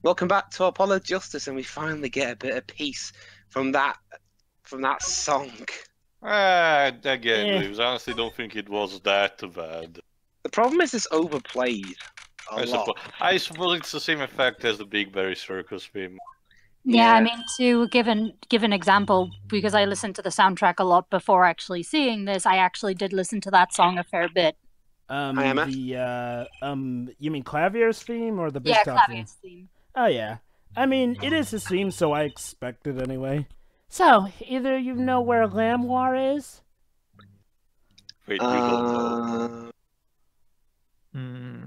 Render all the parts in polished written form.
Welcome back to Apollo Justice, and we finally get a bit of peace from that song. Again, Dwibs, I honestly don't think it was that bad. The problem is it's overplayed a lot. I suppose it's the same effect as the Big Berry Circus theme. Yeah, I mean, to give an example, because I listened to the soundtrack a lot before actually seeing this, I actually did listen to that song a fair bit. You mean Klavier's theme or the Big Top Klavier's theme? Oh yeah. I mean, it is his theme, so I expect it anyway. So, either you know where Lamiroir is? Wait, you don't know.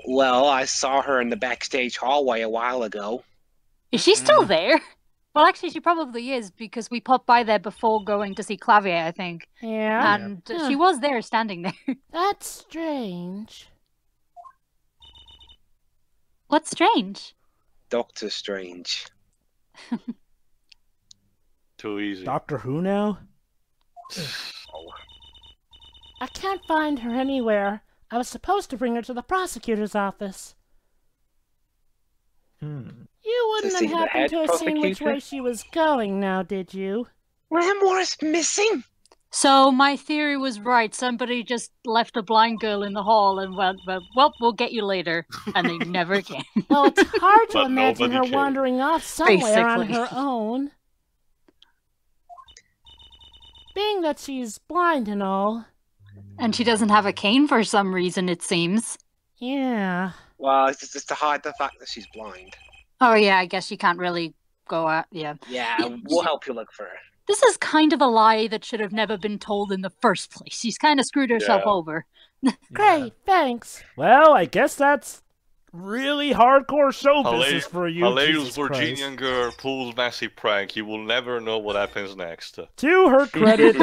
Well, I saw her in the backstage hallway a while ago. Is she still there? Well, actually, she probably is, because we popped by there before going to see Klavier, I think. Yeah. And she was there, standing there. That's strange. What's strange? Doctor Strange. Too easy. Doctor Who now? I can't find her anywhere. I was supposed to bring her to the prosecutor's office. You wouldn't have happened to have seen which way she was going now, did you? Lamiroir's missing! So my theory was right. Somebody just left a blind girl in the hall and went, well, we'll get you later. And they never came. Well, it's hard to imagine her wandering off somewhere on her own. Being that she's blind and all. And she doesn't have a cane for some reason, it seems. Yeah. Well, it's just to hide the fact that she's blind. Oh yeah, I guess you can't really go out, Yeah, we'll help you look for her. This is kind of a lie that should have never been told in the first place. She's kind of screwed herself over. Great, thanks. Well, I guess that's really hardcore show business for you. Hilarious Virginian girl pulls massive prank. You will never know what happens next. To her credit,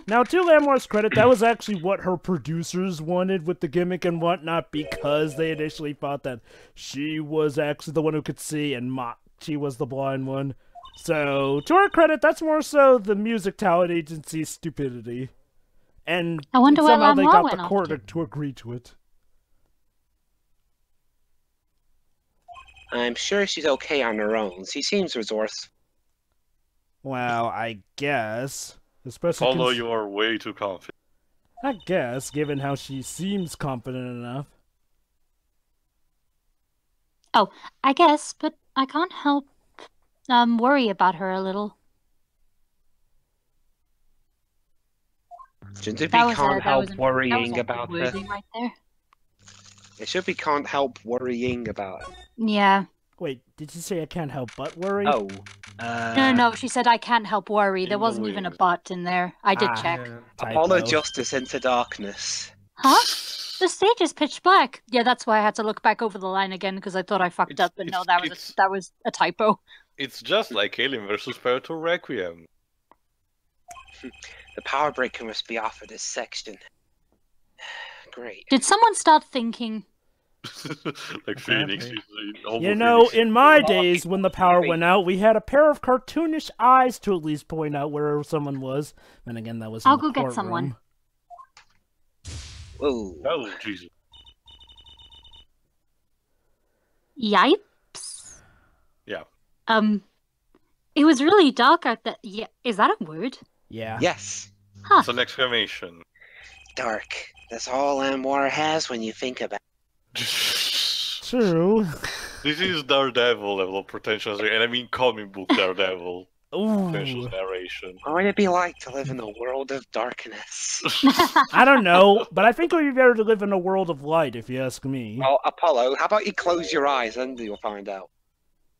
now to Lamiroir's credit, that was actually what her producers wanted with the gimmick and whatnot, because they initially thought that she was actually the one who could see and Machi was the blind one. So, to her credit, that's more so the music talent agency's stupidity. And I wonder somehow they got went the court to agree to it. I'm sure she's okay on her own. She seems resourceful. Well, I guess. Especially although you are way too confident. I guess, given how she seems confident enough. Oh, I guess, but I can't help worry about her a little. Shouldn't it be can't help worrying about her? Right there. It should be can't help worrying about her. Yeah. Wait, did you say I can't help but worry? Oh. No, she said I can't help worry. There wasn't even a but in there. I did check. Apollo Justice into darkness. Huh? The stage is pitch black. Yeah, that's why I had to look back over the line again, because I thought I fucked up, but no, that was a typo. It's just like Alien vs. Predator Requiem. The power breaker must be off of this section. Great. Did someone start thinking? Like Phoenix. You know, in my days, when the power went out, we had a pair of cartoonish eyes to at least point out where someone was. And again, that was in I'll the go get courtroom. someone. Whoa. Oh, Jesus. Yipes. Yeah. It was really dark out there. Yeah, is that a word? Yeah. Yes. Huh. It's an exclamation. Dark. That's all Lamiroir has when you think about it. True. This is Daredevil level of pretentious, and I mean comic book Daredevil. Pretentious narration. What would it be like to live in a world of darkness? I don't know, but I think it would be better to live in a world of light, if you ask me. Well, Apollo, how about you close your eyes and you'll find out.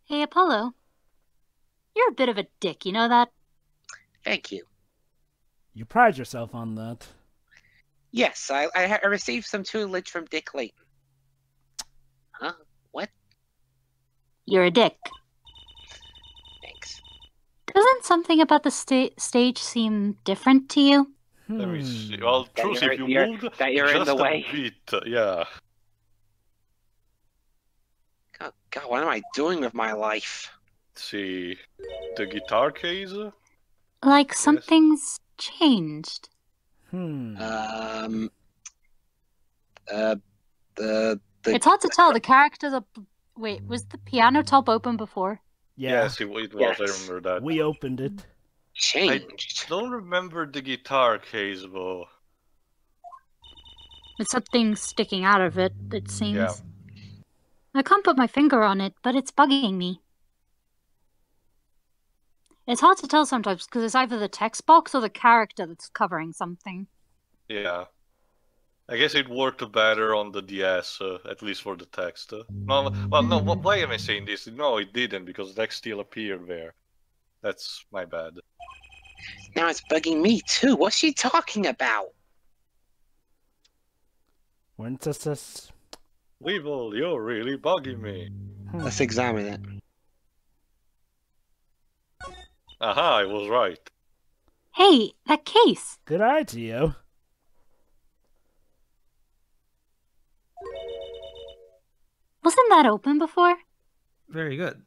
Hey, Apollo. You're a bit of a dick, you know that? Thank you. You pride yourself on that. Yes, I received some tutelage from Dick Layton. Huh? What? You're a dick. Thanks. Doesn't something about the stage seem different to you? Let me see. Well, Trucy, if you moved you're just in the way. a bit, yeah. God, what am I doing with my life? Let's see. The guitar case? Like something's changed. The It's hard to tell. The characters are. Wait, was the piano top open before? Yeah, Yes, it was. Yes. I remember that. we opened it. Changed. I don't remember the guitar case, though. With something sticking out of it, it seems. Yeah. I can't put my finger on it, but it's bugging me. It's hard to tell sometimes because it's either the text box or the character that's covering something. Yeah. I guess it worked better on the DS, at least for the text. No, well, no, why am I saying this? No, it didn't, because the text still appeared there. That's my bad. Now it's bugging me too. What's she talking about? Wencesis. Weevil, you're really bugging me. Let's examine it. Aha, I was right. Hey, that case! Good eye, Tio. Wasn't that open before? Very good.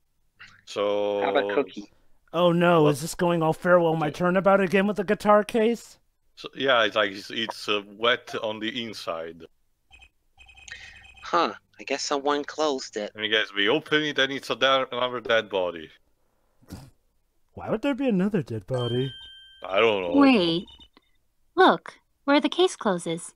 So... Have a cookie. Oh no, What? is this going all farewell my turnabout again with the guitar case? So, yeah, it's like it's wet on the inside. Huh. I guess someone closed it. And you guys, we open it and it's another dead body. Why would there be another dead body? I don't know. Wait. Look, where the case closes.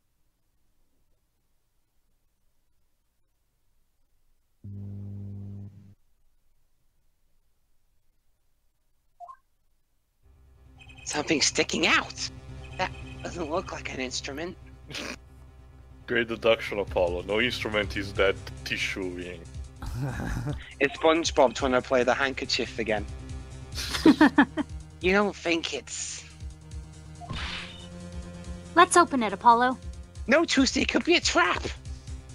Something sticking out. That doesn't look like an instrument. Great deduction, Apollo. No instrument is that tissueing. It's SpongeBob trying to play the handkerchief again. You don't think it's... Let's open it, Apollo. No, Trucy, it could be a trap.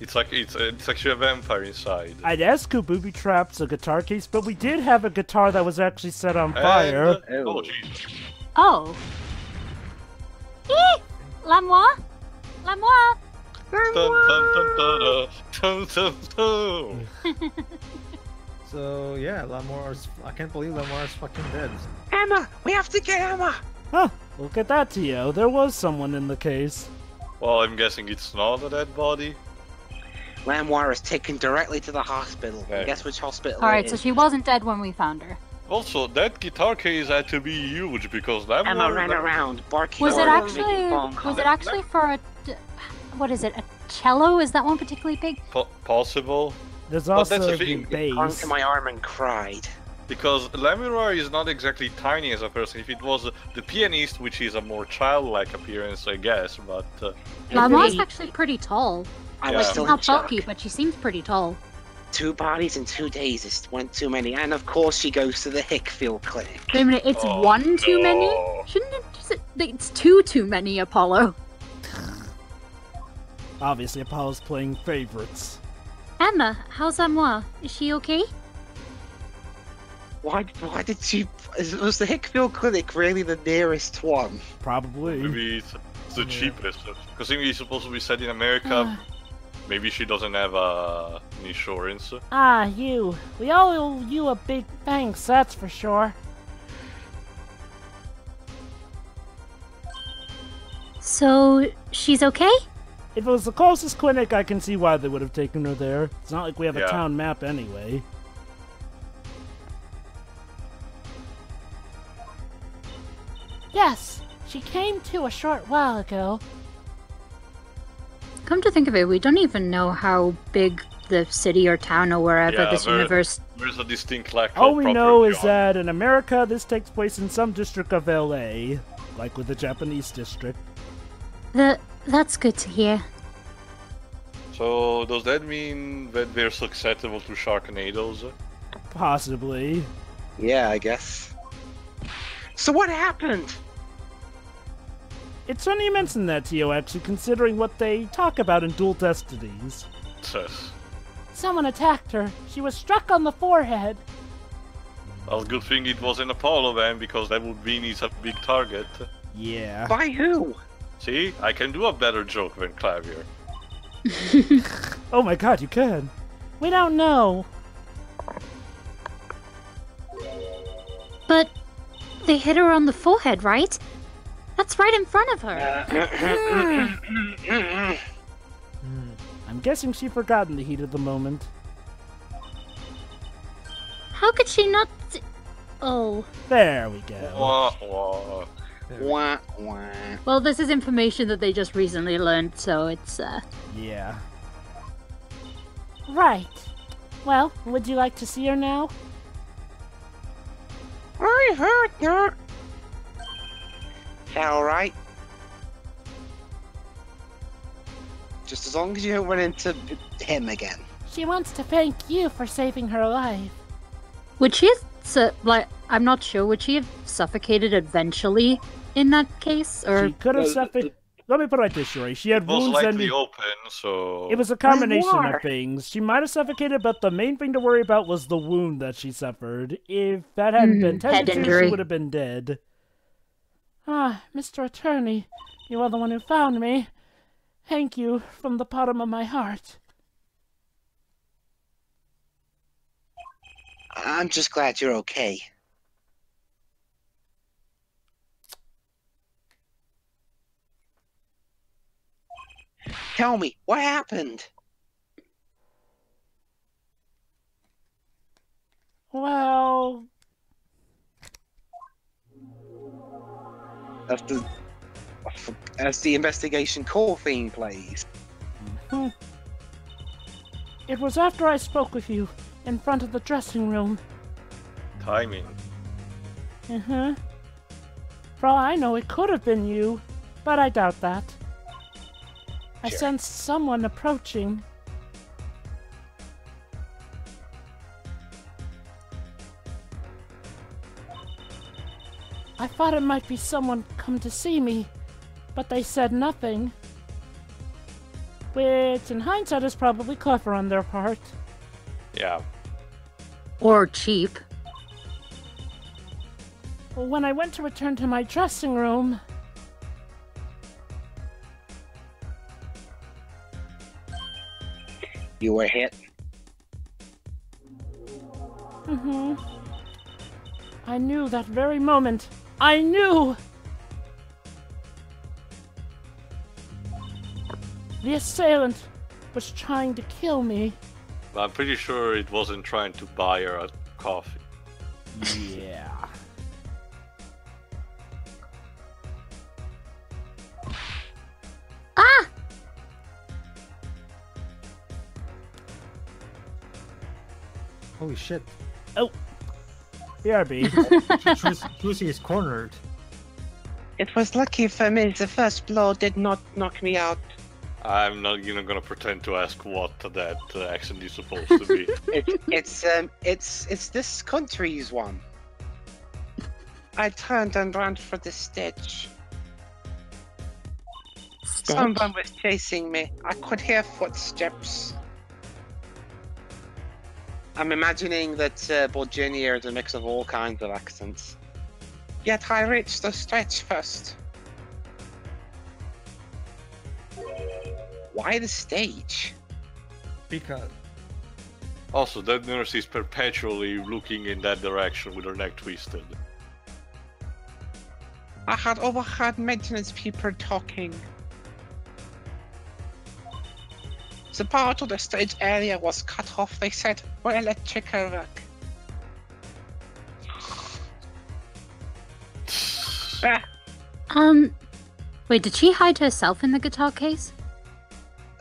It's like it's actually a vampire inside. I'd ask who booby traps a guitar case, but we did have a guitar that was actually set on fire. And, oh Jesus! Oh. Eee! Lamiroir? Lamiroir? Dun, dun, dun, dun, dun, dun, dun. So yeah, Lamor's. I can't believe Lamor's fucking dead. Emma, we have to get Emma. Huh, look at that, Tio. There was someone in the case. Well, I'm guessing it's not a dead body. Lamiroir is taken directly to the hospital. Okay. Guess which hospital Alright, it so is. she wasn't dead when we found her. Also, that guitar case had to be huge because that Emma ran around, barking Was it orders, making actually phone was calls. it actually for a what is it? A cello? Is that one particularly big? possible. There's But also that's the the thing, Clung bass. to my arm and cried. Because Lamiroir is not exactly tiny as a person. If it was the pianist, which is a more childlike appearance, I guess, but... Lamiroir's actually pretty tall. I Yeah. was She's still in not shock. bulky, but she seems pretty tall. 2 bodies in 2 days is one too many. And of course she goes to the Hickfield clinic. Wait a minute, it's Oh, one too many? no. Shouldn't it just... It's 2 too many, Apollo. Obviously, Apollo's playing favorites. Emma, how's Lamiroir? Is she okay? Why did she... Was the Hickfield clinic really the nearest one? Probably. Maybe it's the cheapest. Because it's supposed to be set in America. Maybe she doesn't have an insurance. Ah, you. We all owe you a big thanks, that's for sure. So, she's okay? If it was the closest clinic, I can see why they would have taken her there. It's not like we have a Yeah. town map anyway. Yes, she came to a short while ago. Come to think of it, we don't even know how big the city or town or wherever Yeah, this very- universe... There's a distinct lack All of we proper know is geography. that in America, this takes place in some district of LA, like with the Japanese district. That's good to hear. So, does that mean that they're susceptible to Sharknadoes? Possibly. Yeah, I guess. So what happened? It's funny you mention that, Tio, actually, considering what they talk about in Dual Destinies. Says. Someone attacked her. She was struck on the forehead. Well, good thing it was an Apollo then, because that would mean he's a big target. Yeah. By who? See, I can do a better joke than Klavier. Oh my god, you can. We don't know. But they hit her on the forehead, right? That's right in front of her. I'm I'm guessing she forgot in the heat of the moment. How could she not? Oh. There we go. Wah, wah. Wah, wah. Well, this is information that they just recently learned, so it's Yeah. Right. Well, would you like to see her now? I heard that. Alright. Just as long as you don't run into him again. She wants to thank you for saving her life. Would she have, I'm not sure, would she have suffocated eventually in that case? Or She could have suffered. Let me put it like this, Shuri. She had It was wounds likely and open, so... it was a combination Lamiroir. of things. She might have suffocated, but the main thing to worry about was the wound that she suffered. If that hadn't been head tended to, injury. she would have been dead. Ah, Mr. Attorney, you are the one who found me. Thank you from the bottom of my heart. I'm just glad you're okay. Tell me, what happened? Well, As the investigation core theme plays. it was after I spoke with you in front of the dressing room. Timing. For all I know, it could have been you, but I doubt that. I Sure. sensed someone approaching. I thought it might be someone come to see me, but they said nothing. Which, in hindsight, is probably clever on their part. Yeah. or cheap. When I went to return to my dressing room, You were hit. I knew that very moment. I knew! The assailant was trying to kill me. But I'm pretty sure it wasn't trying to buy her a coffee. Yeah. Ah! Holy shit. Oh. BRB. Trucy is cornered. It was lucky for me the first blow did not knock me out. I'm not even gonna pretend to ask what that accent is supposed to be. It's this country's one. I turned and ran for the stage. Stitch. Someone was chasing me. I could hear footsteps. I'm imagining that Borginia is a mix of all kinds of accents. Yet I reached the stage first. Why the stage? Because Also, that nurse is perpetually looking in that direction with her neck twisted. I had overheard maintenance people talking. The part of the stage area was cut off, they said, for electrical work. Wait, did she hide herself in the guitar case?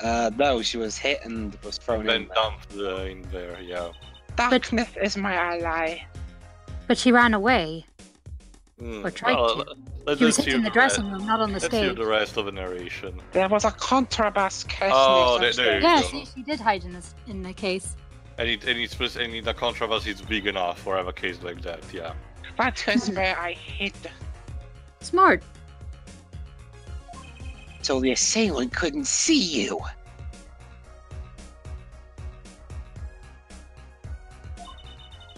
No, she was hit and was thrown Then in there. dumped in there, yeah. Darkness is my ally. But she ran away. Mm, Or tried to. Let's She was hear hit in the the dressing room, not on the Let's hear stage. the rest of the narration. There was a contrabass case Oh, near there you Yeah, go. she did hide in the case. And the contrabass is big enough for have a case like that, yeah. That was where I hid. Smart. So the assailant couldn't see you.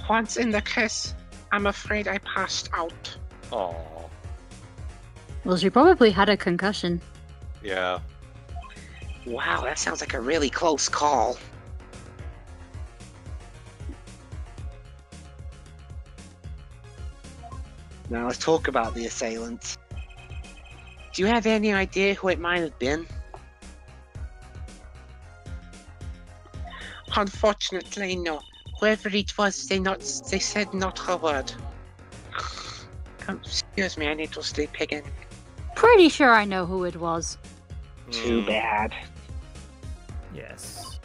Once in the case, I'm afraid I passed out. Oh, Well, she probably had a concussion. yeah. Wow, that sounds like a really close call. Now let's talk about the assailant. Do you have any idea who it might have been? Unfortunately, no. Whoever it was, they said not a word. Excuse me, I need to sleep again. Pretty sure I know who it was. Too bad. Yes.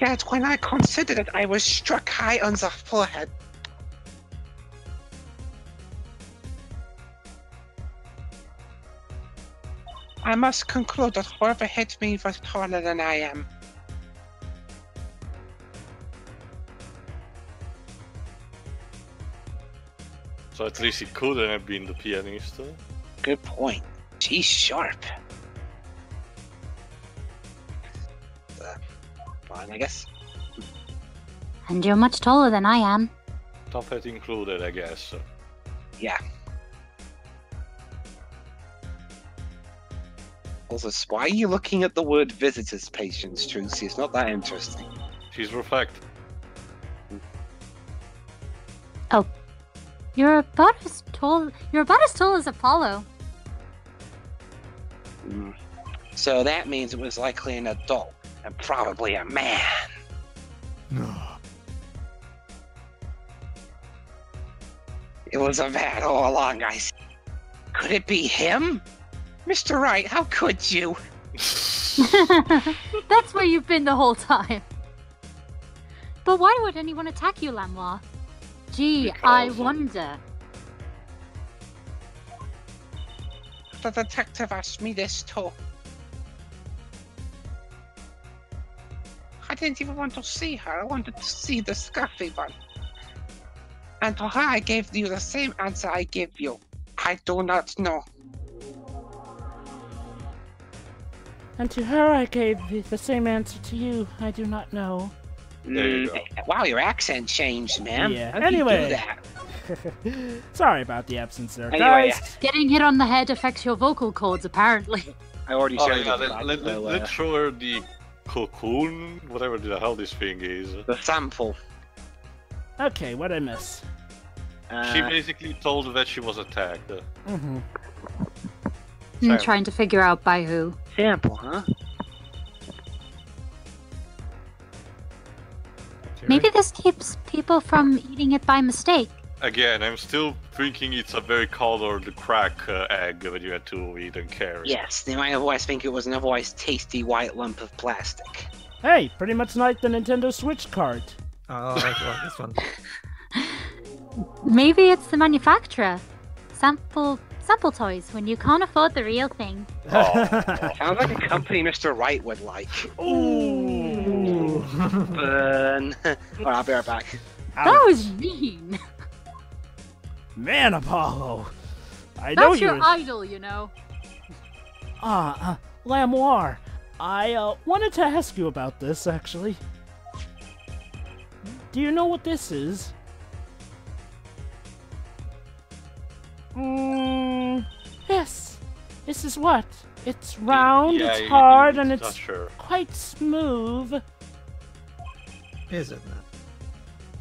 Yet when I considered it, I was struck high on the forehead. I must conclude that whoever hit me was taller than I am. So at least he couldn't have been the pianist. Good point. She's sharp. Fine, I guess. And you're much taller than I am. Top hat included, I guess. Yeah. Also, why are you looking at the word visitors, patients, Trucy? It's not that interesting. She's reflecting. Oh. You're about as tall as Apollo. So that means it was likely an adult, and probably a man. No. It was a man all along, I see. Could it be him? Mr. Wright, how could you? That's where you've been the whole time. But why would anyone attack you, Lamiroir? Gee, I wonder. The detective asked me this too. I didn't even want to see her. I wanted to see the scruffy one. And to her I gave you the same answer I gave you. I do not know. And to her I gave the same answer to you. I do not know. There you go. Wow, your accent changed, man. Yeah. How did Anyway. you do that? Sorry about the absence there, Anyway, guys. Getting hit on the head affects your vocal cords, apparently. I already Oh shared yeah, it. let's show her the cocoon, whatever the hell this thing is. The sample. Okay, what'd I miss? She basically told that she was attacked. Mm-hmm. I'm trying to figure out by who. Sample, huh? Maybe this keeps people from eating it by mistake. Again, I'm still thinking it's a very colored crack egg that you had to eat and carry. Yes, they might otherwise think it was an otherwise tasty white lump of plastic. Hey, pretty much like the Nintendo Switch cart. Oh, that's this one. Maybe it's the manufacturer. Sample toys when you can't afford the real thing. Sounds like a company Mr. Wright would like. Ooh. Burn. Alright, I'll be right back. That was mean. Man, Apollo. I know That's you. your idol, you know. Lamiroir. I wanted to ask you about this, actually. Do you know what this is? Yes. This is what? It's round, Yeah, it's hard, and not it's sure. quite smooth. Is it not?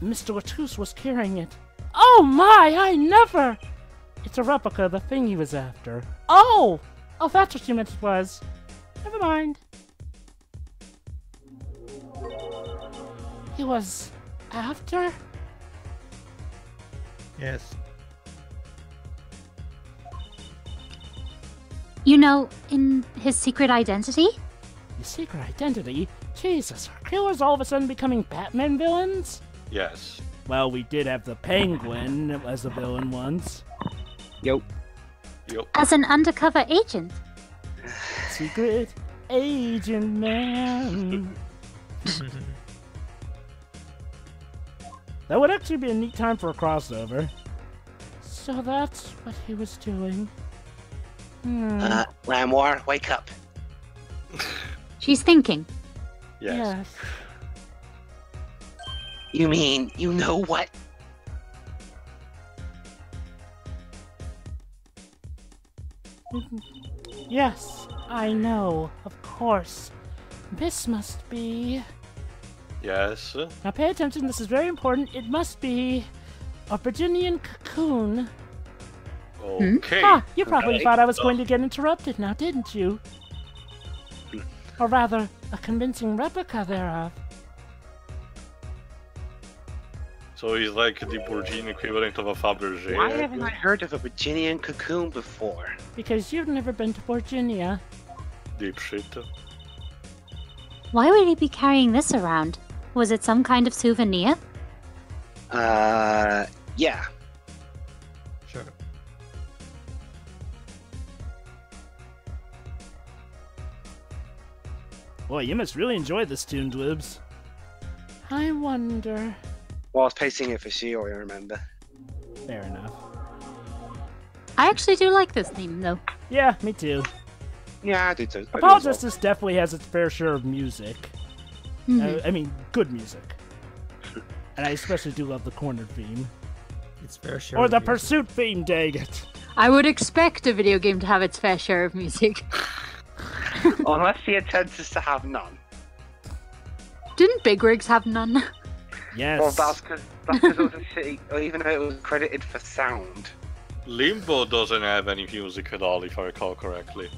Mr. Watus was carrying it. Oh my, I never! It's a replica of the thing he was after. Oh! Oh, that's what you meant it was. Never mind. He was after? Yes. You know, in his secret identity? His secret identity? Jesus, are killers all of a sudden becoming Batman villains? Yes. Well, we did have the Penguin as a villain once. Yo. Yep. As an undercover agent? Secret agent man. That would actually be a neat time for a crossover. So that's what he was doing. Lamiroir, wake up. She's thinking. Yes. You mean, you know what? Yes, I know, of course. This must be... Yes. Now pay attention, this is very important. It must be a Virginian cocoon. Okay. Ah, you probably Okay. thought I was going to get interrupted now, didn't you? Or rather, a convincing replica thereof. So he's like the Borgine equivalent of a Fabergé. Why haven't I heard of a Virginian cocoon before? Because you've never been to Virginia. Deep shit. Why would he be carrying this around? Was it some kind of souvenir? Yeah. Sure. Boy, you must really enjoy this tune, Dwibs. I wonder... Well, I was pacing it for Shio, I remember. Fair enough. I actually do like this theme, though. Yeah, me too. Yeah, I do too. Apologist definitely has its fair share of music. Mhm. I mean, good music. And I especially do love the corner theme. It's fair share. Or of the music. pursuit theme, dang it. I would expect a video game to have its fair share of music. Unless the intent is to have none. Didn't Big Rigs have none? Yes. Well, that's because it was a shitty, or even though it was credited for sound. Limbo doesn't have any music at all, if I recall correctly.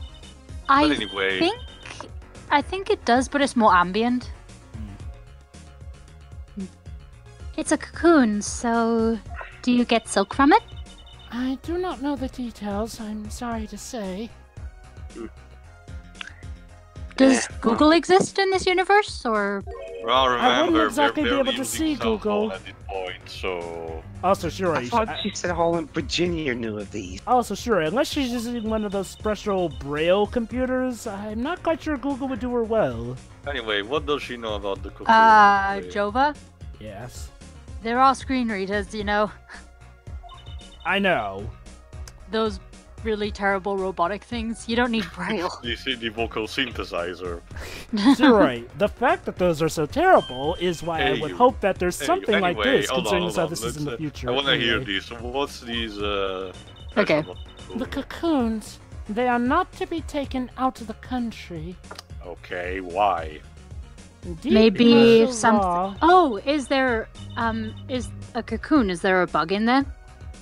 But anyway, I think it does, but it's more ambient. It's a cocoon, so do you get silk from it? I do not know the details, I'm sorry to say. Does Google exist in this universe, or? well, remember, wouldn't exactly we're be able to using see cell phone Google. at this point, so... Also, sure, I thought she said all in Virginia knew of these. unless she's using one of those special Braille computers, I'm not quite sure Google would do her well. Anyway, what does she know about the cocoon? Jova? Yes. They're all screen readers, you know. I know. Those really terrible robotic things. You don't need Braille. You see the vocal synthesizer. You're right. The fact that those are so terrible is why I would hope that there's something like anyway, this, hold considering on, how this is in the let's, future. I want to hear Anyway. this. What's these, Okay. The cocoons, they are not to be taken out of the country. Okay, why? Indeed, Maybe martial some. law. Oh, is there is a cocoon? Is there a bug in there?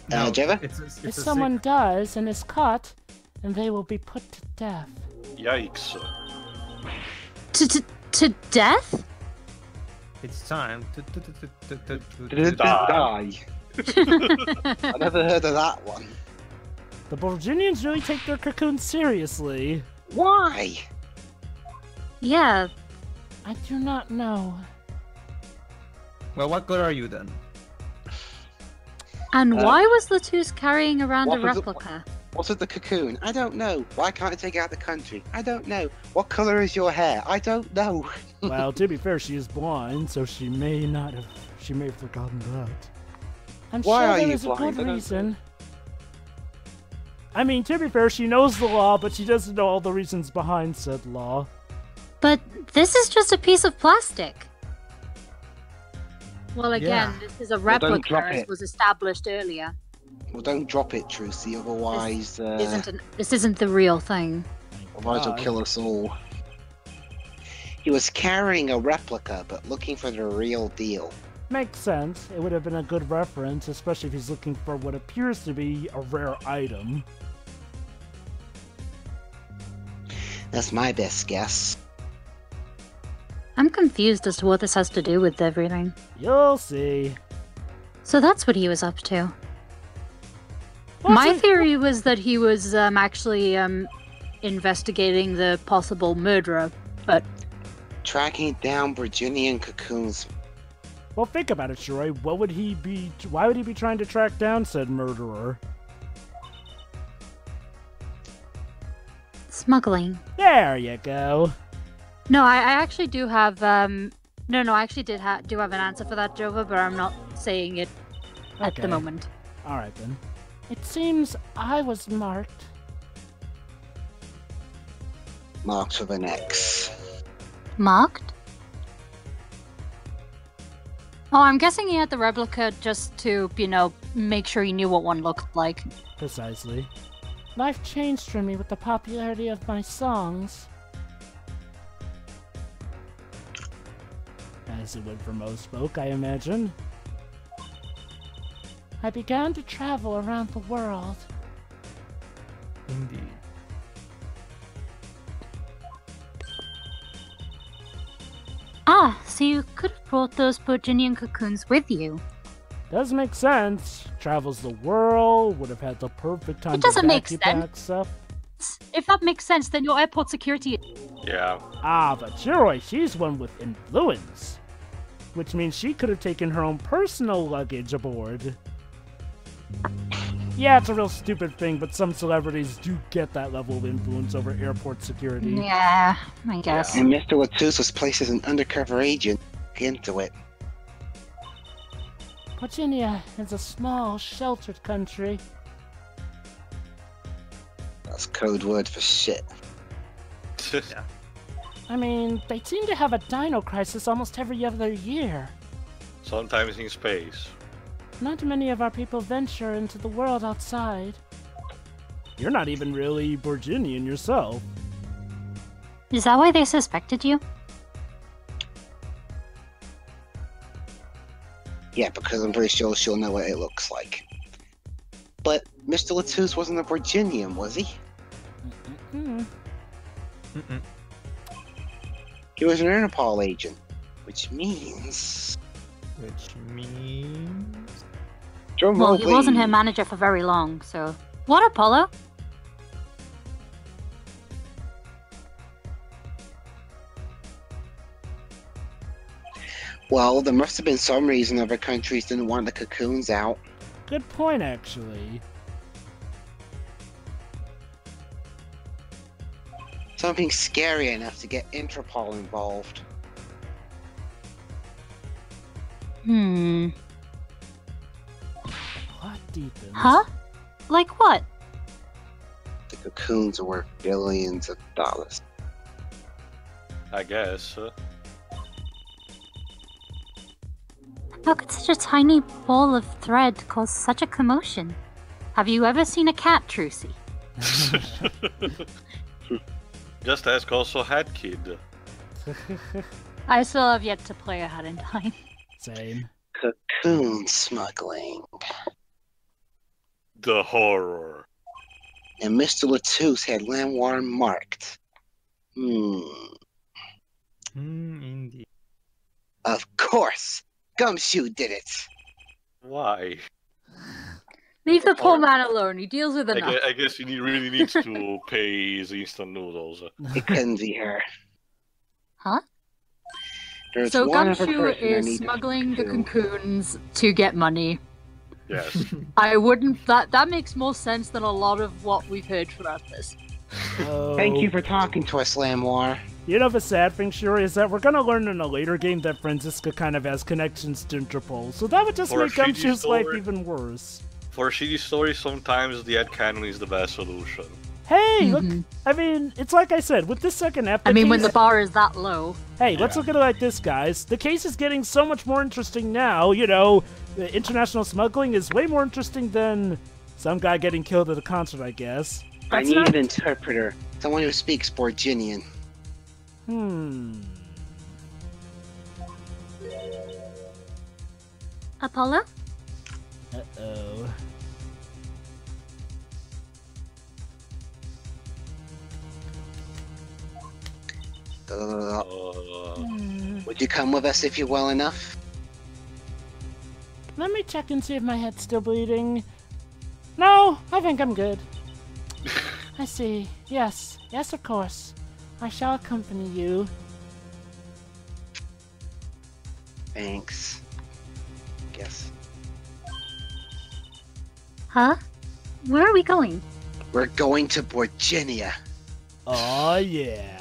Jeva? If It's a someone dies and is caught, then they will be put to death. Yikes. To death? It's time to Die. I never heard of that one. The Virginians really take their cocoons seriously. Why? Yeah. I do not know. Well, what good are you then? And why was Latus carrying around a what was it- replica? What's with the cocoon? I don't know. Why can't I take it out of the country? I don't know. What color is your hair? I don't know. Well, to be fair, she is blind, so she may not have. She may have forgotten that. I'm Why sure are there you is a blind? good I don't reason. I mean, to be fair, she knows the law, but she doesn't know all the reasons behind said law. But this is just a piece of plastic. Well, again, Yeah. this is a Well, don't replica, drop as it. was established earlier. Well, don't drop it, Trucy, otherwise, This isn't the real thing. otherwise it'll kill us all. He was carrying a replica, but looking for the real deal. Makes sense. It would have been a good reference, especially if he's looking for what appears to be a rare item. That's my best guess. I'm confused as to what this has to do with everything. You'll see. So that's what he was up to. Well, My so- theory was that he was actually investigating the possible murderer, but Tracking down Virginian cocoons. Well, think about it, Shiroi. What would he be? Why would he be trying to track down said murderer? smuggling. There you go. No, I actually do have I actually do have an answer for that, Jova, but I'm not saying it at the Okay. moment. All right then. It seems I was marked. Marked with an X. Marked? Oh, I'm guessing he had the replica just to, make sure he knew what one looked like. Precisely. Life changed for me with the popularity of my songs. As it would for most folk, I imagine. I began to travel around the world. Indeed. Ah, so you could have brought those Virginian cocoons with you. Does make sense. Travels the world, would have had the perfect time It doesn't to make vacuum sense. pack stuff. If that makes sense, then your airport security. Yeah. Ah, but Shiroi, she's one with influence. Which means she could have taken her own personal luggage aboard. Yeah, it's a real stupid thing, but some celebrities do get that level of influence over airport security. Yeah, I guess. And Mr. Latus was placed as an undercover agent into it. Virginia is a small, sheltered country. That's code word for shit. I mean, they seem to have a dino crisis almost every other year. Sometimes in space. Not many of our people venture into the world outside. You're not even really Virginian yourself. Is that why they suspected you? Yeah, because I'm pretty sure she'll know what it looks like. But Mr. Latus wasn't a Virginian, was he? He was an Interpol agent, which means... Drum Well, roll, he wasn't her please. manager for very long, so... What, Apollo? Well, there must have been some reason other countries didn't want the cocoons out. Good point, actually. Something scary enough to get Interpol involved. Plot deepens. Huh? Like what? The cocoons are worth billions of dollars. I guess. How could such a tiny ball of thread cause such a commotion? Have you ever seen a cat, Trucy? Just ask also Hat Kid. I still have yet to play a Hat in Time. Same. Cocoon smuggling. The horror. And Mr. Latus had Lamiroir marked. Indeed. Of course! Gumshoe did it! Why? Leave the poor man alone, he deals with enough. I guess he really needs to pay his instant noodles. It couldn't be her. Huh? There's So one other Gumshoe person I is need to smuggling the kill. cocoons to get money. Yes. I wouldn't... That makes more sense than a lot of what we've heard throughout this. Oh. Thank you for talking to us, Lamiroir. You know the sad thing, Shuri, is that we're gonna learn in a later game that Franziska kind of has connections to Interpol, so that would just For a make shitty Gumshoe's life story. even worse. For a shitty story, sometimes the headcanon is the best solution. Hey, look, I mean, it's like I said, with this second episode. I mean, when the bar is that low. Hey, let's look at it like this, guys. The case is getting so much more interesting now. You know, the international smuggling is way more interesting than some guy getting killed at a concert, I guess. I That's need not- an interpreter. Someone who speaks Borginian. Apollo? Uh-oh. Would you come with us if you're well enough? Let me check and see if my head's still bleeding. No, I think I'm good. I see. Yes. Yes, of course. I shall accompany you. Thanks. Guess. Huh? Where are we going? We're going to Borginia. Oh, yeah.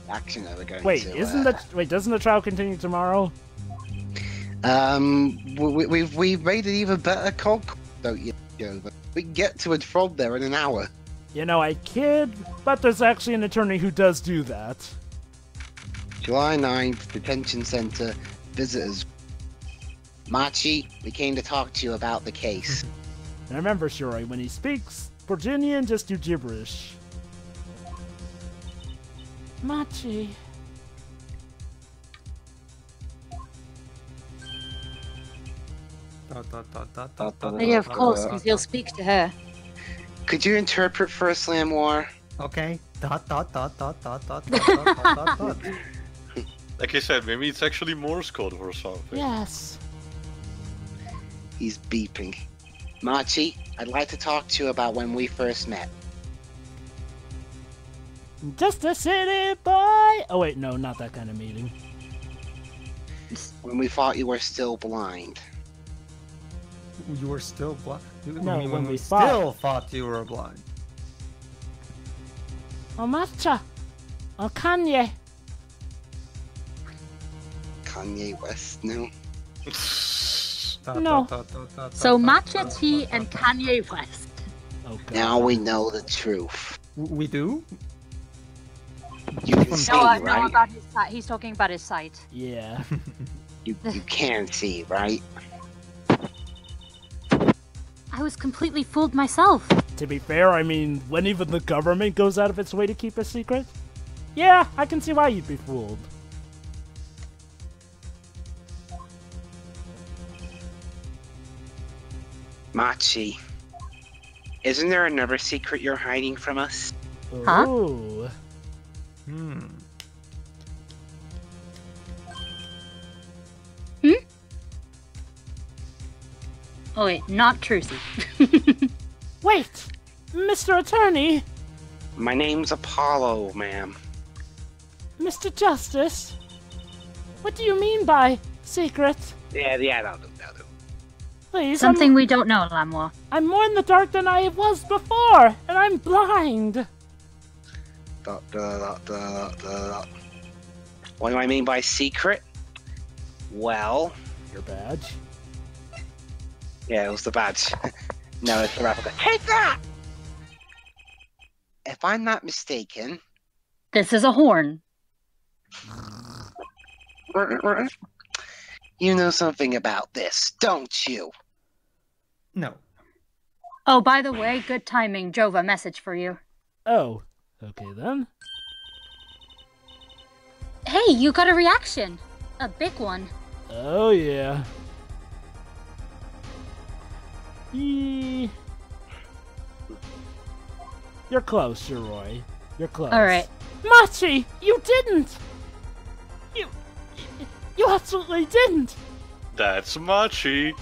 Actually, no, we're going Wait, to... doesn't the trial continue tomorrow? We've made an even better call, don't you, Joe? But we can get to it from there in an hour. You know, I kid, but there's actually an attorney who does do that. July 9th, detention center, visitors. Machi, we came to talk to you about the case. And remember, Shuri, when he speaks Virginian, just do gibberish. Machi. Yeah, of course, because he'll speak to her. Could you interpret for us, Lamiroir? Okay. Dot. Like I said, maybe it's actually Morse code or something. Yes. He's beeping. Machi, I'd like to talk to you about when we first met. Just a city boy. Oh wait, no, not that kind of meeting. When we thought you were still blind. You were still blind? No, mean when we we still thought you were blind. Oh, matcha. Oh, Kanye. Kanye West, no? No. So Machi and Kanye West. Oh, God. Now we know the truth. We do? You can see, No, no, right? about his site. He's talking about his site. Yeah. You can see, right? I was completely fooled myself. To be fair, I mean, when even the government goes out of its way to keep a secret, yeah, I can see why you'd be fooled. Machi, isn't there another secret you're hiding from us? Huh? Ooh. Oh wait, not Trucy. Wait! Mr. Attorney! My name's Apollo, ma'am. Mr. Justice! What do you mean by secret? Yeah, that'll do. Please, Something we don't know, Lamiroir. I'm more in the dark than I was before, and I'm blind! What do I mean by secret? Well, Your badge? yeah, it was the badge. No, it's the replica. Take that! If I'm not mistaken, This is a horn. you know something about this, don't you? No. Oh, by the way, good timing. Jova, message for you. Oh, okay then. Hey, you got a reaction. A big one. Oh yeah. You're close, Roy. You're close. Alright. Machi, you didn't! You absolutely didn't! That's Machi.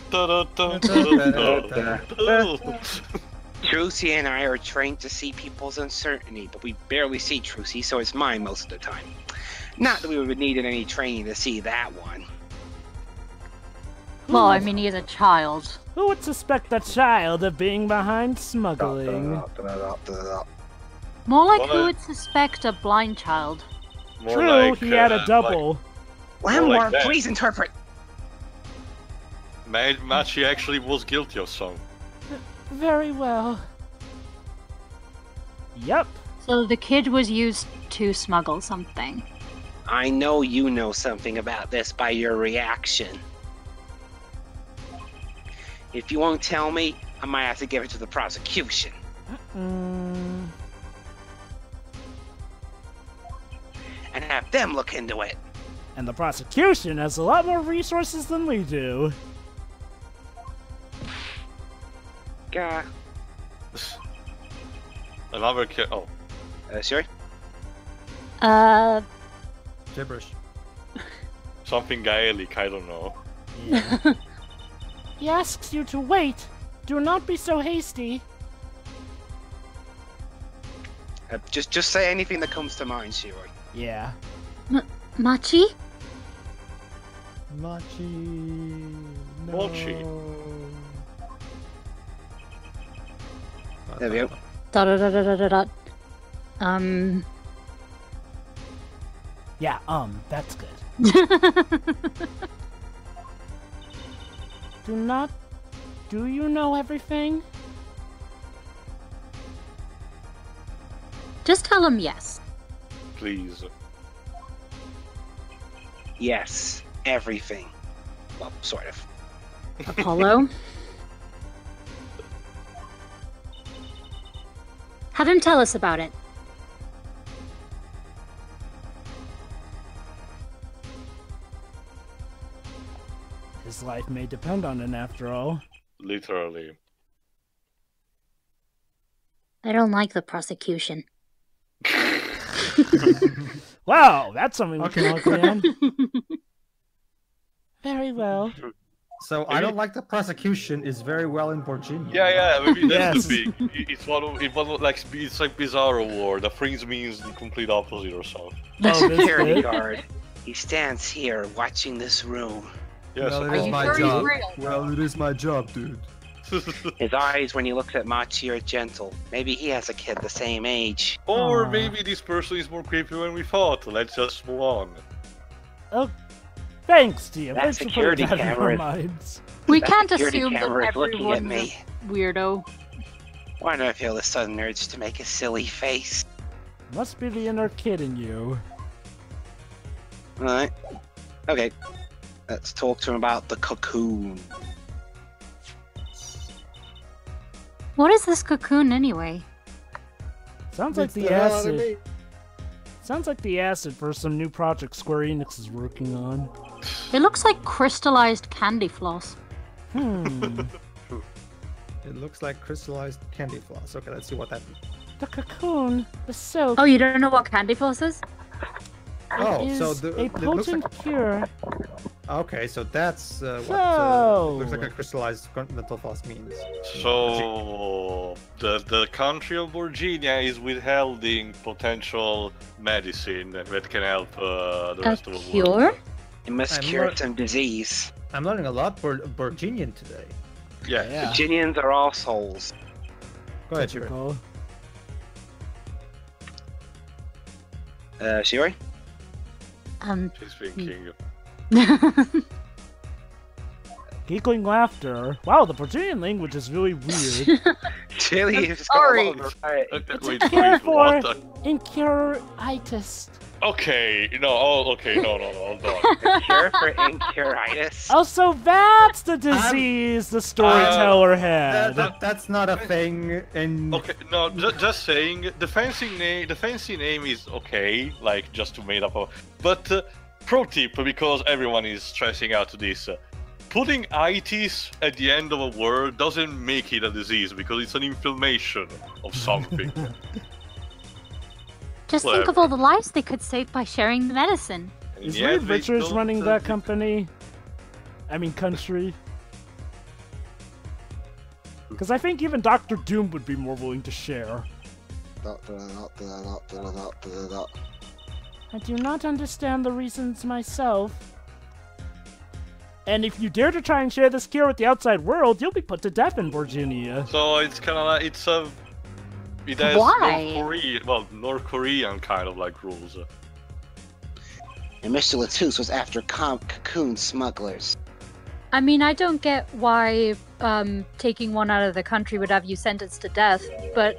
Trucy and I are trained to see people's uncertainty, but we barely see Trucy, so it's mine most of the time. Not that we would need any training to see that one. Well, I mean, he is a child. Who would suspect a child of being behind smuggling? More like Well, who would suspect a blind child. More True, like, he had a double. Lamiroir, like that. please interpret. Machi actually was guilty of some. Very well. Yep. So the kid was used to smuggle something. I know you know something about this by your reaction. If you won't tell me, I might have to give it to the prosecution. And have them look into it. And the prosecution has a lot more resources than we do. Gah. Another kid. Oh, Sorry? Gibberish. something Gaelic, I don't know. Yeah. He asks you to wait. Do not be so hasty. Just say anything that comes to mind, Shiroi. Yeah. Machi? Machi. No. Machi. There we go. Da da da da da da da. Yeah, that's good. Do you know everything? Just tell him yes. Please. Yes, everything. Well, sort of. Apollo? Have him tell us about it. His life may depend on it after all. Literally. I don't like the prosecution. Wow, that's something we can all agree on. Very well. So I don't like the prosecution is very well in Virginia. Yeah, maybe that's Yes. the big. It's like Bizarro War. The phrase means the complete opposite or something. Oh, this Security bit? guard. He stands here watching this room. Yes, Well, of it is you my sure he's job. real? Well, it is my job, dude. His eyes, when he looks at Machi, are gentle. Maybe he has a kid the same age. Or Aw. maybe this person is more creepy than we thought. Let's just move on. Oh, thanks, Tia. That Thanks for putting security that in our camera is- minds. We That can't security assume that camera is looking at everyone's me. a weirdo. Why do I feel the sudden urge to make a silly face? Must be the inner kid in you. Alright. Okay. Let's talk to him about the cocoon. What is this cocoon anyway? Sounds like the acid. Sounds like the acid for some new project Square Enix is working on. It looks like crystallized candy floss. Hmm. It looks like crystallized candy floss. Okay, let's see what that means. The cocoon, the soap, Oh, you don't know what candy floss is? Oh, is so a it looks potent like... cure. Okay, so that's what So- looks like a crystallized mental floss means. So the country of Virginia is withholding potential medicine that can help the A rest of the world. cure? It must I'm cure not- some disease. I'm learning a lot for Virginian today. Yeah. Yeah. Virginians are all souls. Go ahead, Shiro. Typical. Shiori? She's thinking. Giggling laughter. Wow, the Virginian language is really weird. Chili is sorry. all over it. Wait, cure wait, for what? incuritis. Okay, no, okay, no, hold on. Cure for incuritis. Oh, so that's the disease the storyteller had. That's not a thing in... Okay, no, just saying, the fancy name is okay, like just to made up of. But pro tip, because everyone is stressing out to this, putting itis at the end of a word doesn't make it a disease because it's an inflammation of something. Just think of all the lives they could save by sharing the medicine. Is Yeah, Reed they Richards don't, running that company? I mean, country? Because I think even Dr. Doom would be more willing to share. I do not understand the reasons myself. And if you dare to try and share this cure with the outside world, you'll be put to death in Virginia. So it's kind of like, it has Why? North Korean kind of like rules. And Mr. Latouche was after cocoon smugglers. I mean, I don't get why taking one out of the country would have you sentenced to death, but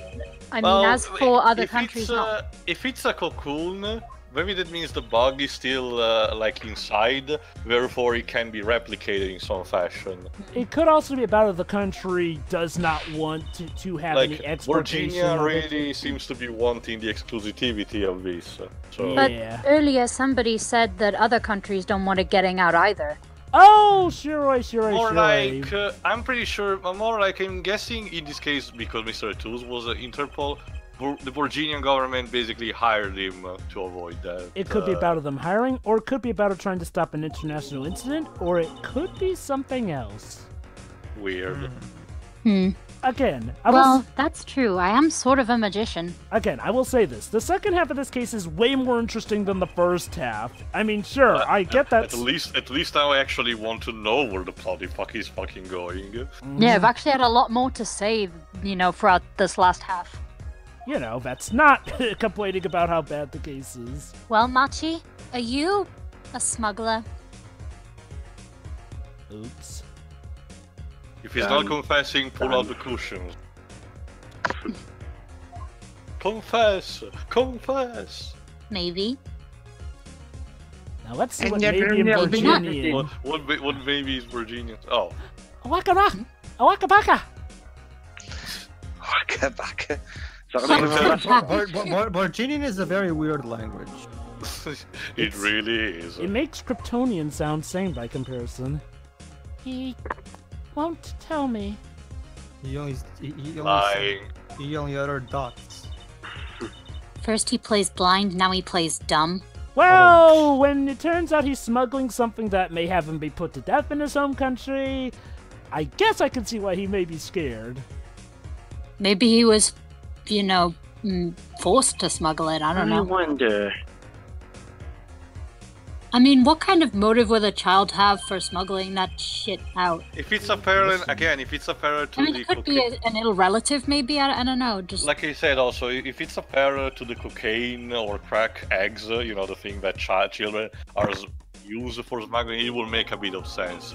I mean, as for other countries, no. If it's a cocoon, maybe that means the bug is still like inside, therefore it can be replicated in some fashion. It could also be about if the country does not want to have any Like exportation Virginia of it. really seems to be wanting the exclusivity of this. So But Yeah. earlier somebody said that other countries don't want it getting out either. Oh, sure. more like I'm pretty sure, more like I'm guessing in this case because Mr. Tools was Interpol. The Virginian government basically hired him to avoid that. It could be about them hiring, or it could be about trying to stop an international incident, or it could be something else. Weird. Again, That's true. I am sort of a magician. I will say this. The second half of this case is way more interesting than the first half. I mean, sure, I get that. At least now I actually want to know where the bloody fuck is fucking going. Yeah, I've actually had a lot more to say, throughout this last half. You know, that's not complaining about how bad the case is. Well, Machi, are you a smuggler? Oops. If he's not confessing, pull out the cushions. Confess! Maybe. Now let's see And what yet maybe in you're not- Virginia. What baby is Virginian? Oh. Awaka baka! Waka baka. Virginian is a very weird language. It really is. It makes Kryptonian sound sane by comparison. He won't tell me. He only Lying. he only uttered dots. First he plays blind, now he plays dumb. Well, when it turns out he's smuggling something that may have him be put to death in his home country, I guess I can see why he may be scared. Maybe he was, you know, forced to smuggle it. I don't know. I wonder. I mean, what kind of motive would a child have for smuggling that shit out? If it's a parallel, again, if it's a parallel to I mean, the it could be an ill relative, maybe. I don't know. Just like I said, also, if it's a parallel to the cocaine or crack eggs, you know, the thing that children are used for smuggling, it will make a bit of sense.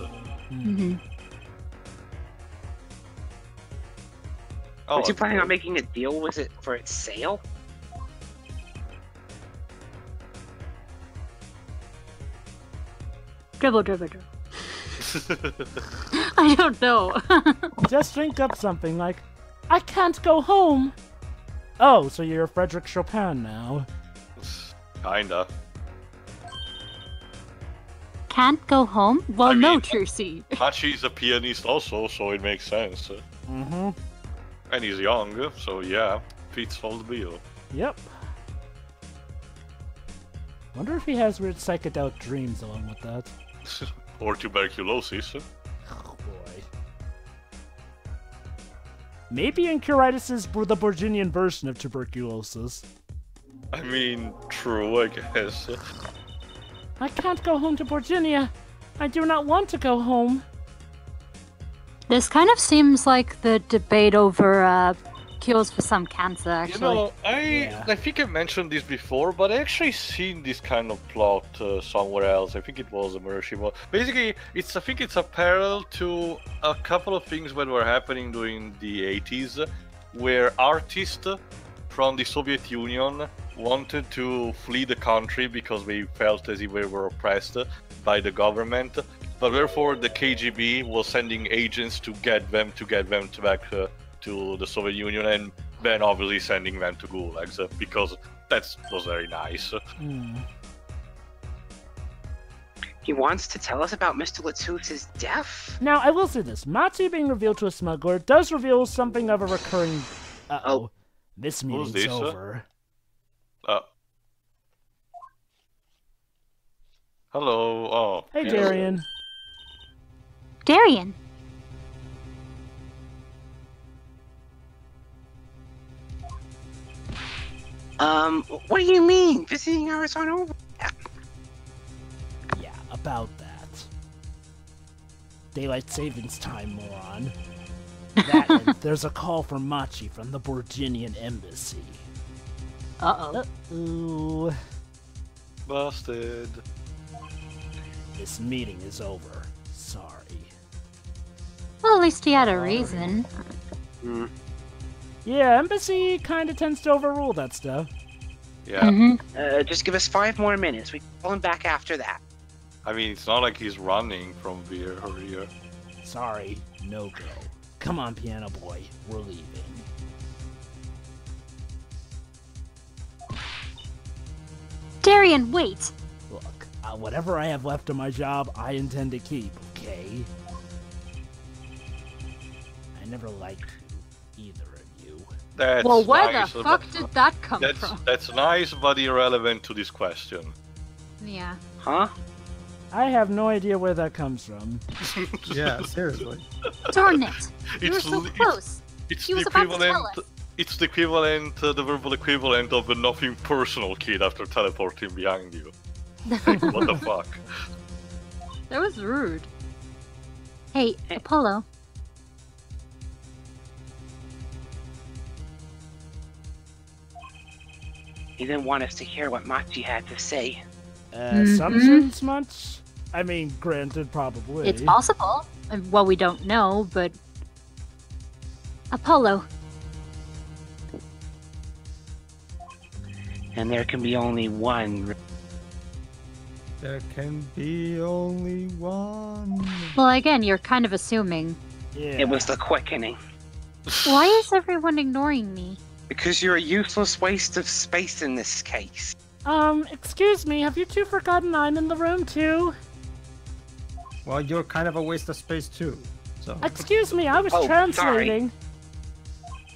Mm-hmm. Oh, Was you planning on making a deal with it for its sale? Dribble. I don't know. Just think up something like, I can't go home. Oh, so you're Frederick Chopin now. Kinda. Can't go home? Well, I no, mean- Trucy. Machi is a pianist also, so it makes sense. Mm-hmm. And he's young, so yeah, fits all the bill. Yep. Wonder if he has weird psychedelic dreams along with that. Or tuberculosis. Oh boy. Maybe Incuritis is the Borginian version of tuberculosis. I mean, true, I guess. I can't go home to Borginia. I do not want to go home. This kind of seems like the debate over cures for some cancer, actually. You know, I think I mentioned this before, but I actually seen this kind of plot somewhere else. I think it was a Mershimo. Basically, I think it's a parallel to a couple of things that were happening during the 80s, where artists from the Soviet Union wanted to flee the country because they felt as if they were oppressed by the government. But therefore, the KGB was sending agents to get them back to the Soviet Union, and then obviously sending them to gulags because that was very nice. He wants to tell us about Mr. Latus's death? Now, I will say this. Machi being revealed to a smuggler does reveal something of a recurring... Uh-oh. This meeting's this, over. Hello. Oh. Hey, yes. Darian. Darian. What do you mean? Visiting hours aren't over? Yeah, about that. Daylight savings time, moron. That and there's a call from Machi from the Borginian embassy. Uh-oh. Ooh. Busted. This meeting is over. Sorry. Well, at least he had a reason. Yeah, embassy kind of tends to overrule that stuff. Yeah. Mm-hmm. Just give us 5 more minutes. We can call him back after that. I mean, it's not like he's running from here. Sorry, no go. Come on, piano boy, we're leaving. Darian, wait! Look, whatever I have left of my job, I intend to keep, okay? I never liked either of you. That's Well, where nice, the fuck did that come from? That's nice, but irrelevant to this question. Yeah. Huh? I have no idea where that comes from. Yeah, seriously. Darn it! You were It's so l- close! It's He the was about to equivalent. tell us. It's the equivalent, the verbal equivalent of the nothing personal kid after teleporting behind you. What the fuck? That was rude. Hey, Apollo. He didn't want us to hear what Machi had to say. Assumptions much? I mean, granted, probably. It's possible. Well, we don't know, but... Apollo. And there can be only one. There can be only one. Well, again, you're kind of assuming. Yeah. It was the quickening. Why is everyone ignoring me? Because you're a useless waste of space in this case. Excuse me, have you two forgotten I'm in the room too? Well, you're kind of a waste of space too. So Excuse me, I was Oh, translating.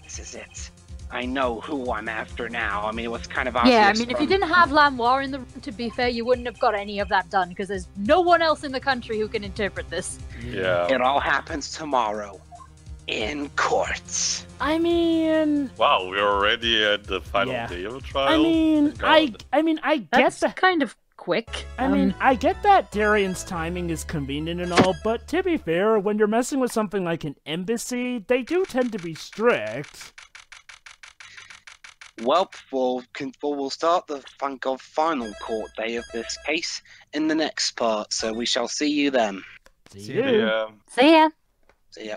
This is it. I know who I'm after now. I mean, it was kind of obvious. Yeah, I mean, if you from- didn't have Lamiroir in the room, to be fair, you wouldn't have got any of that done, because there's no one else in the country who can interpret this. Yeah. It all happens tomorrow. In courts. I mean, Wow, we're already at the final Yeah. day of the trial. I mean, Thank God. I get That's that. kind of quick. I mean, I get that Darian's timing is convenient and all, but to be fair, when you're messing with something like an embassy, they do tend to be strict. Well, we'll start the final court day of this case in the next part, so we shall see you then. See See you. Yeah. See ya. See ya.